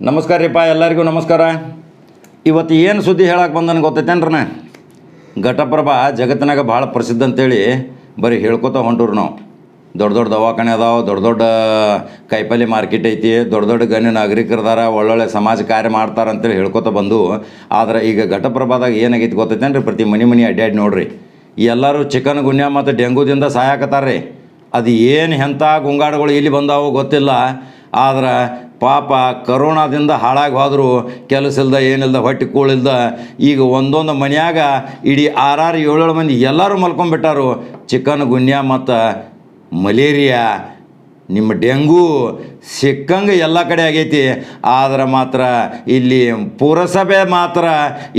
ನಮಸ್ಕಾರ ರೀಪ್ಪ, ಎಲ್ಲರಿಗೂ ನಮಸ್ಕಾರ. ಇವತ್ತು ಏನು ಸುದ್ದಿ ಹೇಳಕ್ಕೆ ಬಂದನು ಗೊತ್ತೈತೇನ್ರನ? ಘಟಪ್ರಭಾ ಜಗತ್ತಿನಾಗ ಭಾಳ ಪ್ರಸಿದ್ಧ ಅಂತೇಳಿ ಬರೀ ಹೇಳ್ಕೊತ ಹೊಂಟರು ನಾವು. ದೊಡ್ಡ ದೊಡ್ಡ ದವಾಖಾನೆ ಅದಾವೆ, ದೊಡ್ಡ ದೊಡ್ಡ ಕಾಯಿಪಲ್ಲೆ ಮಾರ್ಕೆಟ್ ಐತಿ, ದೊಡ್ಡ ದೊಡ್ಡ ಗಣ್ಯ ನಾಗರಿಕರದಾರ, ಒಳ್ಳೊಳ್ಳೆ ಸಮಾಜ ಕಾರ್ಯ ಮಾಡ್ತಾರೆ ಅಂತೇಳಿ ಹೇಳ್ಕೊತ ಬಂದು. ಆದರೆ ಈಗ ಘಟಪ್ರಭಾದಾಗ ಏನಾಗೈತಿ ಗೊತ್ತೈತೇನ್ರಿ? ಪ್ರತಿ ಮನೆ ಅಡ್ಡಾಡಿ ನೋಡ್ರಿ, ಎಲ್ಲರೂ ಚಿಕನ್ ಗುನ್ಯಾ ಮತ್ತು ಡೆಂಗೂದಿಂದ ಸಾಯಾಕತ್ತಾರ್ರಿ. ಅದು ಏನು ಎಂಥ ಗುಂಗಾಡುಗಳು ಇಲ್ಲಿ ಬಂದಾವೋ ಗೊತ್ತಿಲ್ಲ. ಆದ್ರೆ ಪಾಪ ಕರೋನಾದಿಂದ ಹಾಳಾಗಿ ಹೋದ್ರು, ಕೆಲಸ ಇಲ್ದ ಏನಿಲ್ದ, ಹೊಟ್ಟೆ ಕೂಳಿಲ್ದ. ಈಗ ಒಂದೊಂದು ಮನ್ಯಾಗ ಇಡೀ 6-7 ಮಂದಿ ಎಲ್ಲರೂ ಮಲ್ಕೊಂಡ್ಬಿಟ್ಟಾರು. ಚಿಕನ್ ಗುನ್ಯಾ ಮತ್ತು ಮಲೇರಿಯಾ, ನಿಮ್ಮ ಡೆಂಗೂ ಸಿಕ್ಕಂಗೆ ಎಲ್ಲ ಕಡೆ ಆಗೈತಿ. ಆದ್ರೆ ಮಾತ್ರ ಇಲ್ಲಿ ಪುರಸಭೆ ಮಾತ್ರ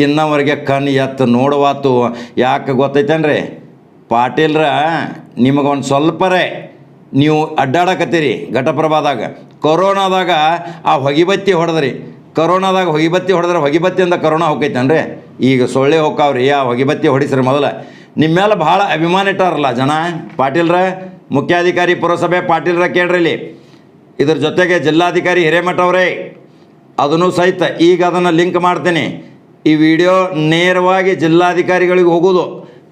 ಇನ್ನವರೆಗೆ ಕಣ್ಣು ಎತ್ತು ನೋಡುವಾತು. ಯಾಕೆ ಗೊತ್ತೈತೇನ್ರಿ ಪಾಟೀಲ್ರ? ನಿಮಗೊಂದು ಸ್ವಲ್ಪರೇ ನೀವು ಅಡ್ಡಾಡಕತ್ತೀರಿ ಘಟಪ್ರಭಾದಾಗ. ಕೊರೋನಾದಾಗ ಆ ಹೊಗಿಬತ್ತಿ ಹೊಡೆದ್ರಿ, ಕೊರೋನಾದಾಗ ಹೊಗಿಬತ್ತಿ ಹೊಡೆದ್ರೆ ಹೊಗಿಬತ್ತಿಯಿಂದ ಕೊರೋನಾ ಹೋಗೈತೇನ್ರಿ? ಈಗ ಸೊಳ್ಳೆ ಹೋಗ್ತಾವ್ರಿ. ಆ ಹೊಗಿಬತ್ತಿ ಹೊಡಿಸ್ರಿ ಮೊದಲು. ನಿಮ್ಮ ಮೇಲೆ ಭಾಳ ಅಭಿಮಾನ ಇಟ್ಟಾರಲ್ಲ ಜನ. ಪಾಟೀಲ್ರ ಮುಖ್ಯಾಧಿಕಾರಿ ಪುರಸಭೆ ಪಾಟೀಲ್ರ ಕೇಳ್ರಿ. ಇದ್ರ ಜೊತೆಗೆ ಜಿಲ್ಲಾಧಿಕಾರಿ ಹಿರೇಮಠ ಅವರೇ ಅದನ್ನು ಸಹಿತ ಈಗ ಅದನ್ನು ಲಿಂಕ್ ಮಾಡ್ತೀನಿ. ಈ ವಿಡಿಯೋ ನೇರವಾಗಿ ಜಿಲ್ಲಾಧಿಕಾರಿಗಳಿಗೆ ಹೋಗೋದು.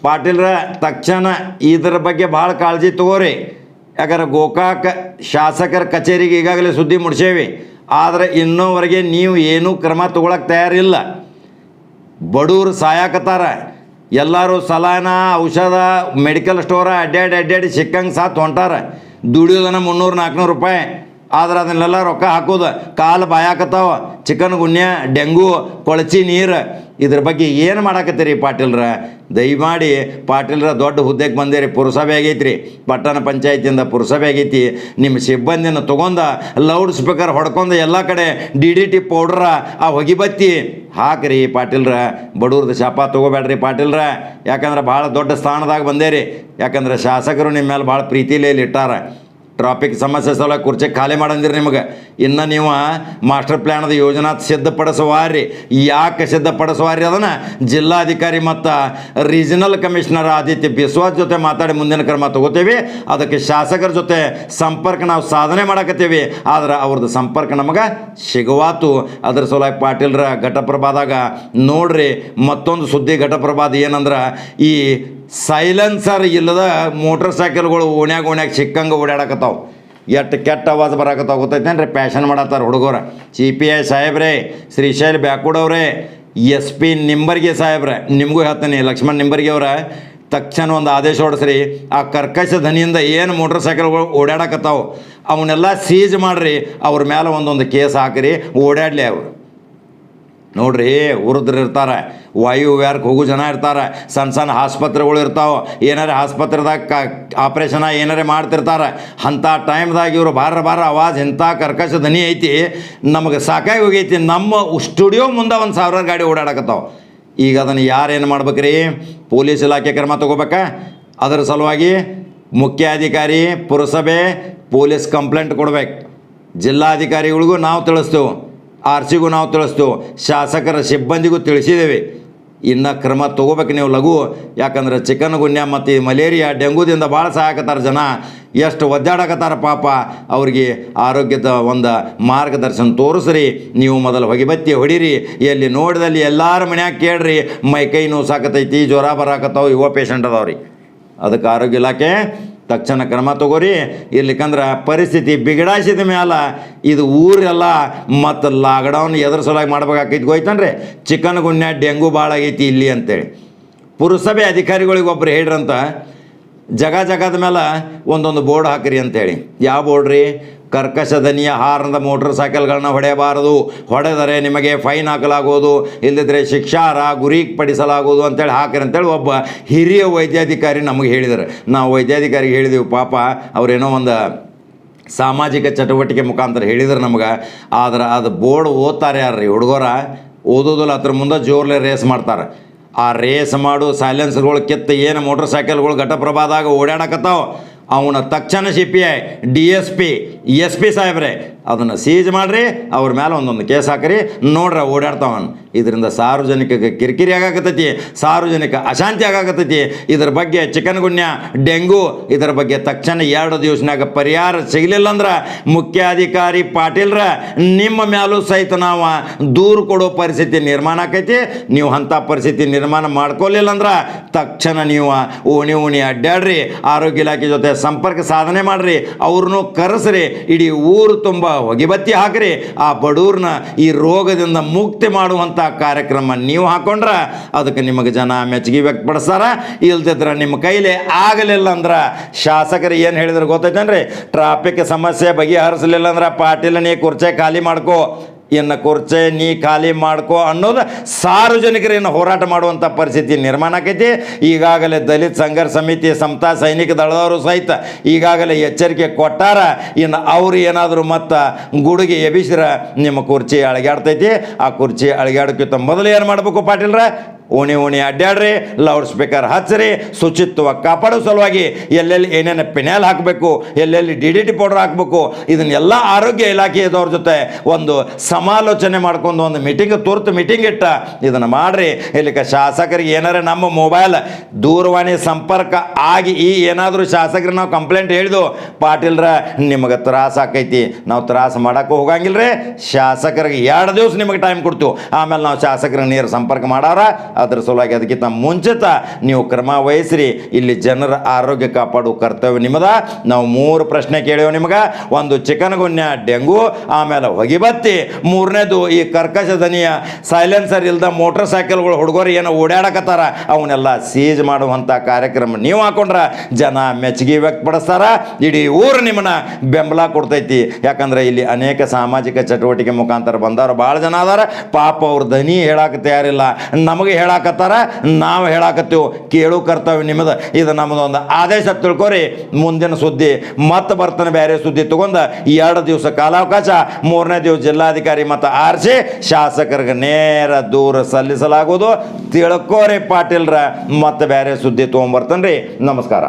ಪಾಟೀಲ್ರ ತಕ್ಷಣ ಇದ್ರ ಬಗ್ಗೆ ಭಾಳ ಕಾಳಜಿ ತಗೋರಿ. ಯಾಕಂದ್ರೆ ಗೋಕಾಕ ಶಾಸಕರ ಕಚೇರಿಗೆ ಈಗಾಗಲೇ ಸುದ್ದಿ ಮುಡ್ಸೇವಿ. ಆದರೆ ಇನ್ನೂವರೆಗೆ ನೀವು ಏನೂ ಕ್ರಮ ತೊಗೊಳಕ್ಕೆ ತಯಾರಿಲ್ಲ. ಬಡವರು ಸಾಯಾಕತ್ತಾರ. ಎಲ್ಲರೂ ಸಲಾನ ಔಷಧ ಮೆಡಿಕಲ್ ಸ್ಟೋರ ಅಡ್ಡಾಡಿ ಸಿಕ್ಕಂಗೆ ಸಾತ್ ಹೊಂಟಾರ. ದುಡಿಯೋದನ್ನ 300-400 ರೂಪಾಯಿ. ಆದ್ರೆ ಅದನ್ನೆಲ್ಲ ರೊಕ್ಕ ಹಾಕೋದು. ಕಾಲು ಬಾಯಾಕತ್ತಾವ. ಚಿಕನ್ ಗುನ್ಯಾ, ಡೆಂಗು, ಕೊಳಚಿ ನೀರು. ಇದ್ರ ಬಗ್ಗೆ ಏನು ಮಾಡಾಕತ್ತೀರಿ ಪಾಟೀಲ್ರ? ದಯಮಾಡಿ ಪಾಟೀಲ್ರ ದೊಡ್ಡ ಹುದ್ದೆಗೆ ಬಂದಿರಿ. ಪುರಸಭೆ ಆಗೈತ್ರಿ, ಪಟ್ಟಣ ಪಂಚಾಯತಿಯಿಂದ ಪುರಸಭೆ ಆಗೈತಿ. ನಿಮ್ಮ ಸಿಬ್ಬಂದಿನ ತೊಗೊಂಡ ಲೌಡ್ ಸ್ಪೀಕರ್ ಹೊಡ್ಕೊಂಡು ಎಲ್ಲ ಕಡೆ DDT ಪೌಡ್ರ ಆ ಹೊಗಿಬತ್ತಿ ಹಾಕ್ರಿ ಪಾಟೀಲ್ರ. ಬಡವ್ರದ್ದು ಶಾಪ ತೊಗೋಬೇಡ್ರಿ ಪಾಟೀಲ್ರ. ಯಾಕಂದ್ರೆ ಭಾಳ ದೊಡ್ಡ ಸ್ಥಾನದಾಗ ಬಂದೇರಿ. ಯಾಕಂದ್ರೆ ಶಾಸಕರು ನಿಮ್ಮ ಮೇಲೆ ಭಾಳ ಪ್ರೀತಿಲೇ ಇಟ್ಟಾರ. ಟ್ರಾಫಿಕ್ ಸಮಸ್ಯೆ ಸಲ ಕುರ್ಚಿ ಖಾಲಿ ಮಾಡಂದಿರಿ ನಿಮಗೆ. ಇನ್ನು ನೀವು ಮಾಸ್ಟರ್ ಪ್ಲ್ಯಾನದ ಯೋಜನಾ ಸಿದ್ಧಪಡಿಸುವಾರಿ. ಯಾಕೆ ಸಿದ್ಧಪಡಿಸುವಾರಿ? ಅದನ್ನು ಜಿಲ್ಲಾಧಿಕಾರಿ ಮತ್ತು ರೀಜನಲ್ ಕಮಿಷನರ್ ಆದಿತ್ಯ ಬಿಸ್ವಾಸ್ ಜೊತೆ ಮಾತಾಡಿ ಮುಂದಿನ ಕ್ರಮ ತಗೋತೀವಿ. ಅದಕ್ಕೆ ಶಾಸಕರ ಜೊತೆ ಸಂಪರ್ಕ ನಾವು ಸಾಧನೆ ಮಾಡಕತ್ತೀವಿ. ಆದ್ರೆ ಅವ್ರದ್ದು ಸಂಪರ್ಕ ನಮಗೆ ಸಿಗುವಾತು. ಅದ್ರ ಸಲುವಾಗಿ ಪಾಟೀಲ್ರ ಘಟಪ್ರಭಾದಾಗ ನೋಡ್ರಿ. ಮತ್ತೊಂದು ಸುದ್ದಿ ಘಟಪ್ರಭಾದ ಏನಂದ್ರೆ, ಈ ಸೈಲೆನ್ಸರ್ ಇಲ್ಲದ ಮೋಟ್ರ್ ಸೈಕಲ್ಗಳು ಓಣ್ಯಾಗ ಸಿಕ್ಕಂಗೆ ಓಡಾಡಕತ್ತಾವ. ಎಷ್ಟು ಕೆಟ್ಟ ಆವಾಜ್ ಬರಾಕತ್ತಾವ ಗೊತ್ತೈತೇನ್ರಿ? ಪ್ಯಾಷನ್ ಮಾಡತ್ತಾರ ಹುಡುಗರ. CPI ಸಾಹೇಬ್ರೇ, ಶ್ರೀಶೈಲ್ ಬ್ಯಾಕೂಡವ್ರೆ, SP ನಿಂಬರ್ಗಿ ಸಾಹೇಬ್ರೆ, ನಿಮಗೂ ಹೇಳ್ತೀನಿ, ಲಕ್ಷ್ಮಣ್ ನಿಂಬರ್ಗಿ ಅವರ ತಕ್ಷಣ ಒಂದು ಆದೇಶ ಹೊಡಿಸ್ರಿ. ಆ ಕರ್ಕಶ ಧ್ವನಿಯಿಂದ ಏನು ಮೋಟ್ರ್ ಸೈಕಲ್ಗಳು ಓಡಾಡಕತ್ತಾವ ಅವನ್ನೆಲ್ಲ ಸೀಜ್ ಮಾಡಿರಿ. ಅವ್ರ ಮೇಲೆ ಒಂದೊಂದು ಕೇಸ್ ಹಾಕಿರಿ, ಓಡಾಡಲಿ ಅವರು. ನೋಡ್ರಿ, ವೃದ್ಧರು ಇರ್ತಾರೆ, ವಾಯುವ್ಯಾರಕ್ಕೆ ಹೋಗೋ ಜನ ಇರ್ತಾರೆ, ಸಣ್ಣ ಆಸ್ಪತ್ರೆಗಳು ಇರ್ತಾವೆ. ಏನಾರೇ ಆಸ್ಪತ್ರೆದಾಗ ಆಪ್ರೇಷನ್ ಏನಾರೇ ಮಾಡ್ತಿರ್ತಾರೆ. ಅಂಥ ಟೈಮ್ದಾಗ ಇವರು ಬಾರ ಆವಾಜ್ ಇಂಥ ಕರ್ಕಶ ಧ್ವನಿ ಐತಿ, ನಮಗೆ ಸಾಕಾಗಿ ಹೋಗೈತಿ. ನಮ್ಮ ಸ್ಟುಡಿಯೋ ಮುಂದೆ 1000 ಗಾಡಿ ಓಡಾಡಕತ್ತಾವ. ಈಗ ಅದನ್ನು ಯಾರೇನು ಮಾಡ್ಬೇಕ್ರಿ? ಪೊಲೀಸ್ ಇಲಾಖೆ ಕ್ರಮ ತೊಗೋಬೇಕಾ? ಅದರ ಸಲುವಾಗಿ ಮುಖ್ಯಾಧಿಕಾರಿ ಪುರಸಭೆ ಪೊಲೀಸ್ ಕಂಪ್ಲೇಂಟ್ ಕೊಡ್ಬೇಕು. ಜಿಲ್ಲಾಧಿಕಾರಿಗಳಿಗೂ ನಾವು ತಿಳಿಸ್ತೇವೆ, RCಗೂ ನಾವು ತಿಳಿಸ್ತೇವೆ, ಶಾಸಕರ ಸಿಬ್ಬಂದಿಗೂ ತಿಳಿಸಿದ್ದೇವೆ. ಇನ್ನು ಕ್ರಮ ತೊಗೋಬೇಕು ನೀವು ಲಘು. ಯಾಕಂದ್ರೆ ಚಿಕನ್ ಗುನ್ಯಾ ಮತ್ತು ಮಲೇರಿಯಾ ಡೆಂಗೂದಿಂದ ಭಾಳ ಸಹಾಯಕತ್ತಾರ ಜನ. ಎಷ್ಟು ಒದ್ದಾಡಕತ್ತಾರ ಪಾಪ. ಅವ್ರಿಗೆ ಆರೋಗ್ಯದ ಒಂದು ಮಾರ್ಗದರ್ಶನ ತೋರಿಸ್ರಿ. ನೀವು ಮೊದಲು ಹೊಗಿಬತ್ತಿ ಹೊಡೀರಿ. ಎಲ್ಲಿ ನೋಡಿದಲ್ಲಿ ಎಲ್ಲರ ಮನ್ಯಾಗ ಕೇಳ್ರಿ, ಮೈ ಕೈ ನೋವು ಸಾಕತೈತಿ, ಜ್ವರ ಬರಾಕತ್ತಾವ, ಯುವ ಪೇಷಂಟ್ ಅದಾವ್ರಿ. ಅದಕ್ಕೆ ಆರೋಗ್ಯ ಇಲಾಖೆ ತಕ್ಷಣ ಕ್ರಮ ತಗೋರಿ. ಇರ್ಲಿಕ್ಕಂದ್ರೆ ಪರಿಸ್ಥಿತಿ ಬಿಗಡಾಯಿಸಿದ ಮೇಲೆ ಇದು ಊರೆಲ್ಲ ಮತ್ತು ಲಾಕ್ಡೌನ್ ಎದ್ರ ಸಲುವಾಗಿ ಮಾಡ್ಬೇಕಾಕೈತಿ ಹೋಯ್ತನ್ರಿ? ಚಿಕನ್ ಗುನ್ಯಾ ಡೆಂಗು ಭಾಳ ಆಗೈತಿ ಇಲ್ಲಿ ಅಂತೇಳಿ ಪುರಸಭೆ ಅಧಿಕಾರಿಗಳಿಗೆ ಒಬ್ರು ಹೇಳ್ರಂತ, ಜಗದ ಮೇಲೆ ಒಂದೊಂದು ಬೋರ್ಡ್ ಹಾಕಿರಿ ಅಂತೇಳಿ. ಯಾವ ಬೋರ್ಡ್ ರೀ? ಕರ್ಕಶ ಧ್ವನಿಯ ಹಾರ್ನದ ಮೋಟ್ರ್ ಸೈಕಲ್ಗಳನ್ನ ಹೊಡೆಯಬಾರದು, ಹೊಡೆದರೆ ನಿಮಗೆ ಫೈನ್ ಹಾಕಲಾಗುವುದು, ಇಲ್ಲದಿದ್ದರೆ ಶಿಕ್ಷಾರ ಗುರಿಪಡಿಸಲಾಗುವುದು ಅಂತೇಳಿ ಹಾಕಿರಿ ಅಂತೇಳಿ ಒಬ್ಬ ಹಿರಿಯ ವೈದ್ಯಾಧಿಕಾರಿ ನಮಗೆ ಹೇಳಿದ್ದಾರೆ. ನಾವು ವೈದ್ಯಾಧಿಕಾರಿಗೆ ಹೇಳಿದೆವು. ಪಾಪ ಅವರೇನೋ ಒಂದು ಸಾಮಾಜಿಕ ಚಟುವಟಿಕೆ ಮುಖಾಂತರ ಹೇಳಿದ್ರು ನಮ್ಗೆ. ಆದ್ರೆ ಅದು ಬೋರ್ಡ್ ಓದ್ತಾರೆ ಯಾರ್ರಿ ಹುಡುಗರ? ಓದೋದಿಲ್ಲ. ಅದ್ರ ಮುಂದೆ ಜೋರ್ಲೆ ರೇಸ್ ಮಾಡ್ತಾರೆ. ಆ ರೇಸ್ ಮಾಡು ಸೈಲೆನ್ಸರ್ಗಳು ಕಿತ್ತು ಏನು ಮೋಟ್ರ್ ಸೈಕಲ್ಗಳು ಘಟಪ್ರಭಾದಾಗ ಓಡಾಡಕತ್ತಾವ ಅವನ ತಕ್ಷಣ CPI DSP SP ಸಾಹೇಬ್ರೆ ಅದನ್ನು ಸೀಜ್ ಮಾಡಿರಿ, ಅವ್ರ ಮೇಲೆ ಒಂದೊಂದು ಕೇಸ್ ಹಾಕಿರಿ, ನೋಡ್ರಿ ಓಡಾಡ್ತಾವನ್. ಇದರಿಂದ ಸಾರ್ವಜನಿಕಗೆ ಕಿರಿಕಿರಿ ಆಗಾಕತ್ತೈತಿ, ಸಾರ್ವಜನಿಕ ಅಶಾಂತಿ ಆಗಾಕತ್ತೈತಿ. ಇದರ ಬಗ್ಗೆ ಚಿಕನ್ಗುನ್ಯಾ, ಡೆಂಗು ಇದರ ಬಗ್ಗೆ ತಕ್ಷಣ 2 ದಿವಸನಾಗ ಪರಿಹಾರ ಸಿಗಲಿಲ್ಲ ಅಂದ್ರೆ ಮುಖ್ಯಾಧಿಕಾರಿ ಪಾಟೀಲ್ರ ನಿಮ್ಮ ಮ್ಯಾಲೂ ಸಹಿತ ನಾವು ದೂರು ಕೊಡೋ ಪರಿಸ್ಥಿತಿ ನಿರ್ಮಾಣ ಆಕೈತಿ. ನೀವು ಅಂಥ ಪರಿಸ್ಥಿತಿ ನಿರ್ಮಾಣ ಮಾಡ್ಕೊಳ್ಳಿಲ್ಲ ಅಂದ್ರೆ ತಕ್ಷಣ ನೀವು ಓಣಿ ಅಡ್ಡಾಡ್ರಿ, ಆರೋಗ್ಯ ಇಲಾಖೆ ಜೊತೆ ಸಂಪರ್ಕ ಸಾಧನೆ ಮಾಡಿರಿ, ಅವ್ರನ್ನೂ ಕರೆಸ್ರಿ, ಇಡೀ ಊರು ತುಂಬ ಹೊಗೆಬತ್ತಿ ಹಾಕಿರಿ. ಆ ಬಡವ್ರನ್ನ ಈ ರೋಗದಿಂದ ಮುಕ್ತಿ ಮಾಡುವಂಥ ಕಾರ್ಯಕ್ರಮ ನೀವು ಹಾಕೊಂಡ್ರೆ ಅದಕ್ಕೆ ನಿಮಗೆ ಜನ ಮೆಚ್ಚುಗೆ ವ್ಯಕ್ತಪಡಿಸ್ತಾರ. ಇಲ್ದಿದ್ರೆ ನಿಮ್ಮ ಕೈಲಿ ಆಗಲಿಲ್ಲ ಅಂದ್ರೆ ಶಾಸಕರು ಏನು ಹೇಳಿದ್ರು ಗೊತ್ತೈತೇನ್ರಿ? ಟ್ರಾಫಿಕ್ ಸಮಸ್ಯೆ ಬಗೆಹರಿಸಲಿಲ್ಲ ಅಂದ್ರೆ ಪಾಟೀಲ್ ನೀ ಕುರ್ಚೆ ಖಾಲಿ ಮಾಡ್ಕೋ, ಇನ್ನು ಕುರ್ಚೆ ನೀ ಖಾಲಿ ಮಾಡ್ಕೋ ಅನ್ನೋದು ಸಾರ್ವಜನಿಕರನ್ನು ಹೋರಾಟ ಮಾಡುವಂಥ ಪರಿಸ್ಥಿತಿ ನಿರ್ಮಾಣ ಆಕೈತಿ. ಈಗಾಗಲೇ ದಲಿತ ಸಂಘರ್ಷ ಸಮಿತಿ, ಸಮತಾ ಸೈನಿಕ ದಳದವರು ಸಹಿತ ಈಗಾಗಲೇ ಎಚ್ಚರಿಕೆ ಕೊಟ್ಟಾರ. ಇನ್ನು ಅವ್ರು ಏನಾದರೂ ಮತ್ತು ಗುಡುಗಿ ಎಬಿಸಿರ ನಿಮ್ಮ ಕುರ್ಚಿ ಅಳಗ್ಯಾಡ್ತೈತಿ. ಆ ಕುರ್ಚಿ ಅಳಗ್ಯಾಡೋಕ್ಕಿಂತ ಮೊದಲು ಏನು ಮಾಡಬೇಕು ಪಾಟೀಲ್ರ? ಓಣಿ ಅಡ್ಡಾಡ್ರಿ, ಲೌಡ್ ಸ್ಪೀಕರ್ ಹಚ್ಚಿರಿ, ಶುಚಿತ್ವ ಕಾಪಾಡೋ ಸಲುವಾಗಿ ಎಲ್ಲೆಲ್ಲಿ ಏನೇನು ಪಿನ್ಯಾಲ್ ಹಾಕಬೇಕು, ಎಲ್ಲೆಲ್ಲಿ DDT ಪೌಡರ್ ಹಾಕಬೇಕು, ಇದನ್ನೆಲ್ಲ ಆರೋಗ್ಯ ಇಲಾಖೆಯದವ್ರ ಜೊತೆ ಒಂದು ಸಮಾಲೋಚನೆ ಮಾಡ್ಕೊಂಡು ಒಂದು ತುರ್ತು ಮೀಟಿಂಗ್ ಇಟ್ಟ ಇದನ್ನು ಮಾಡಿರಿ. ಇಲ್ಲಿಕ ಶಾಸಕರಿಗೆ ಏನಾರ ನಮ್ಮ ಮೊಬೈಲ್ ದೂರವಾಣಿ ಸಂಪರ್ಕ ಆಗಿ ಏನಾದರೂ ಶಾಸಕರಿಗೆ ನಾವು ಕಂಪ್ಲೇಂಟ್ ಹೇಳಿದು, ಪಾಟೀಲ್ರ ನಿಮಗೆ ತ್ರಾಸ ಆಕೈತಿ, ನಾವು ತ್ರಾಸ ಮಾಡೋಕ್ಕೂ ಹೋಗಂಗಿಲ್ರಿ, ಶಾಸಕರಿಗೆ 2 ದಿವಸ ನಿಮಗೆ ಟೈಮ್ ಕೊಡ್ತೀವಿ, ಆಮೇಲೆ ನಾವು ಶಾಸಕರಿಗೆ ನೇರ ಸಂಪರ್ಕ ಮಾಡಾರ. ಅದರ ಸಲುವಾಗಿ ಅದಕ್ಕಿಂತ ಮುಂಚಿತ ನೀವು ಕ್ರಮ ವಹಿಸ್ರಿ. ಇಲ್ಲಿ ಜನರ ಆರೋಗ್ಯ ಕಾಪಾಡುವ ಕರ್ತವ್ಯ ನಿಮ್ಮದ. ನಾವು 3 ಪ್ರಶ್ನೆ ಕೇಳೇವು ನಿಮಗೆ. ಒಂದು ಚಿಕನ್ಗುನ್ಯಾ, ಡೆಂಗು, ಆಮೇಲೆ ಹೊಗೆಬತ್ತಿ, 3ನೇದು ಈ ಕರ್ಕಶ ದನಿಯ ಸೈಲೆನ್ಸರ್ ಇಲ್ದ ಮೋಟರ್ ಸೈಕಲ್ಗಳು ಹುಡುಗರು ಏನೋ ಓಡಾಡಕತ್ತಾರ ಅವನ್ನೆಲ್ಲ ಸೀಜ್ ಮಾಡುವಂಥ ಕಾರ್ಯಕ್ರಮ ನೀವು ಹಾಕೊಂಡ್ರೆ ಜನ ಮೆಚ್ಚುಗೆ ವ್ಯಕ್ತಪಡಿಸ್ತಾರ. ಇಡೀ ಊರು ನಿಮ್ಮನ್ನ ಬೆಂಬಲ ಕೊಡ್ತೈತಿ. ಯಾಕಂದ್ರೆ ಇಲ್ಲಿ ಅನೇಕ ಸಾಮಾಜಿಕ ಚಟುವಟಿಕೆ ಮುಖಾಂತರ ಬಂದವರು ಭಾಳ ಜನ ಅದಾರ. ಪಾಪ ಅವ್ರ ದನಿ ಹೇಳಕ್ಕೆ ತಯಾರಿಲ್ಲ, ನಮಗೆ ಹೇಳಾಕತ್ತಾರ, ನಾವು ಹೇಳಾಕತ್ತೀವಿ. ಕೇಳು ಕರ್ತವ್ಯ ನಿಮ್ಮದು. ಇದು ನಮ್ಮದೊಂದು ಆದೇಶ ತಿಳ್ಕೊರಿ. ಮುಂದಿನ ಸುದ್ದಿ ಮತ್ತೆ ಬರ್ತಾನೆ, ಬೇರೆ ಸುದ್ದಿ ತಗೊಂಡು 2 ದಿವಸ ಕಾಲಾವಕಾಶ, 3ನೇ ದಿವಸ ಜಿಲ್ಲಾಧಿಕಾರಿ ಮತ್ತು ಆರಿಸಿ ಶಾಸಕರಿಗೆ ನೇರ ದೂರ ಸಲ್ಲಿಸಲಾಗುವುದು. ತಿಳ್ಕೋರಿ ಪಾಟೀಲ್ರ. ಮತ್ತೆ ಬೇರೆ ಸುದ್ದಿ ತೊಗೊಂಬರ್ತಾನೆ ರೀ. ನಮಸ್ಕಾರ.